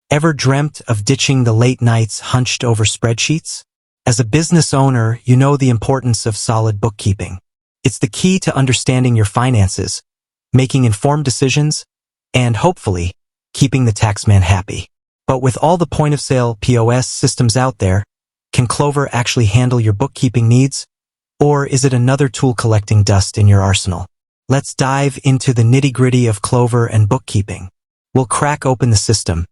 Ever dreamt of ditching the late nights hunched over spreadsheets? As a business owner, you know the importance of solid bookkeeping. It's the key to understanding your finances, making informed decisions, and hopefully, keeping the taxman happy. But with all the point-of-sale POS systems out there, can Clover actually handle your bookkeeping needs? Or is it another tool collecting dust in your arsenal? Let's dive into the nitty-gritty of Clover and bookkeeping. We'll crack open the system,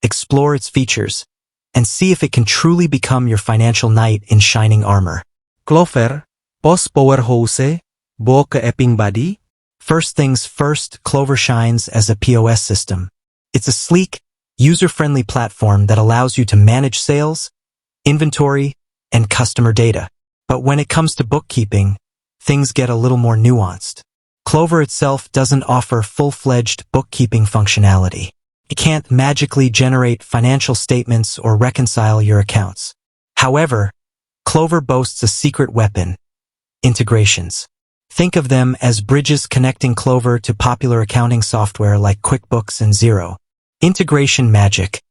explore its features, and see if it can truly become your financial knight in shining armor. Clover, pos powerhouse, bo ka-eping body? First things first, Clover shines as a POS system. It's a sleek, user-friendly platform that allows you to manage sales, inventory, and customer data. But when it comes to bookkeeping, things get a little more nuanced. Clover itself doesn't offer full-fledged bookkeeping functionality. It can't magically generate financial statements or reconcile your accounts. However, Clover boasts a secret weapon: integrations. Think of them as bridges connecting Clover to popular accounting software like QuickBooks and Xero. Integration magic.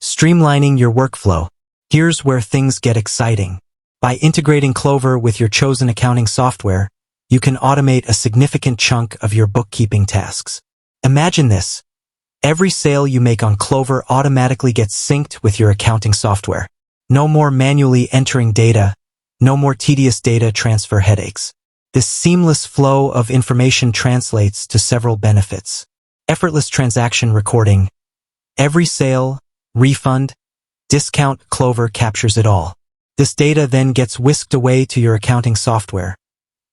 Streamlining your workflow. Here's where things get exciting. By integrating Clover with your chosen accounting software, you can automate a significant chunk of your bookkeeping tasks. Imagine this. Every sale you make on Clover automatically gets synced with your accounting software. No more manually entering data, no more tedious data transfer headaches. This seamless flow of information translates to several benefits. Effortless transaction recording. Every sale, refund, discount, Clover captures it all. This data then gets whisked away to your accounting software,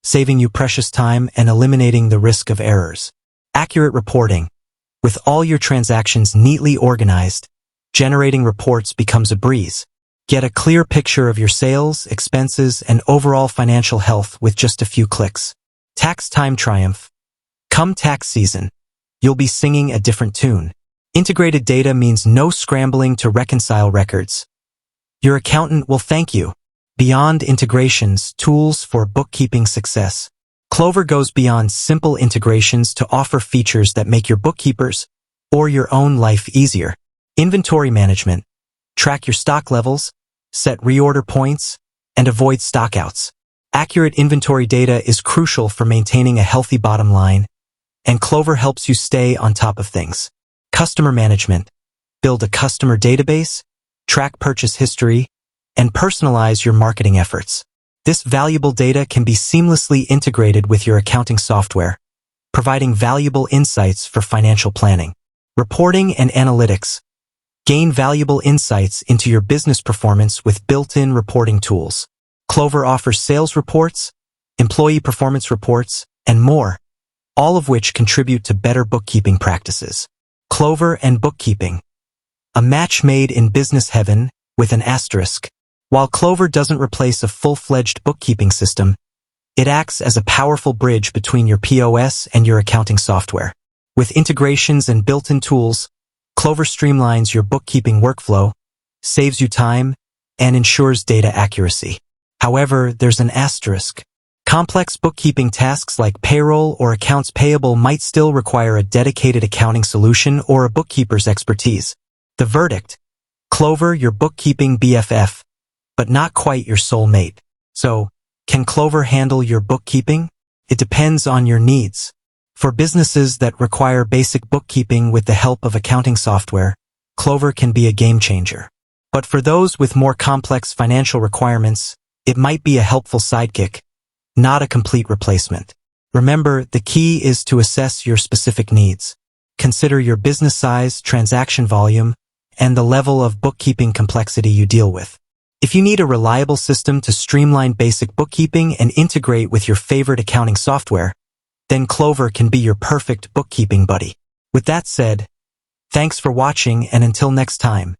saving you precious time and eliminating the risk of errors. Accurate reporting. With all your transactions neatly organized, generating reports becomes a breeze. Get a clear picture of your sales, expenses, and overall financial health with just a few clicks. Tax time triumph. Come tax season, you'll be singing a different tune. Integrated data means no scrambling to reconcile records. Your accountant will thank you. Beyond integrations, tools for bookkeeping success. Clover goes beyond simple integrations to offer features that make your bookkeepers or your own life easier. Inventory management. Track your stock levels, set reorder points, and avoid stockouts. Accurate inventory data is crucial for maintaining a healthy bottom line, and Clover helps you stay on top of things. Customer management. Build a customer database, track purchase history, and personalize your marketing efforts. This valuable data can be seamlessly integrated with your accounting software, providing valuable insights for financial planning. Reporting and analytics. Gain valuable insights into your business performance with built-in reporting tools. Clover offers sales reports, employee performance reports, and more, all of which contribute to better bookkeeping practices. Clover and bookkeeping. A match made in business heaven with an asterisk. While Clover doesn't replace a full-fledged bookkeeping system, it acts as a powerful bridge between your POS and your accounting software. With integrations and built-in tools, Clover streamlines your bookkeeping workflow, saves you time, and ensures data accuracy. However, there's an asterisk. Complex bookkeeping tasks like payroll or accounts payable might still require a dedicated accounting solution or a bookkeeper's expertise. The verdict: Clover, your bookkeeping BFF, but not quite your soulmate. So, can Clover handle your bookkeeping? It depends on your needs. For businesses that require basic bookkeeping with the help of accounting software, Clover can be a game changer. But for those with more complex financial requirements, it might be a helpful sidekick, not a complete replacement. Remember, the key is to assess your specific needs. Consider your business size, transaction volume, and the level of bookkeeping complexity you deal with. If you need a reliable system to streamline basic bookkeeping and integrate with your favorite accounting software, then Clover can be your perfect bookkeeping buddy. With that said, thanks for watching, and until next time.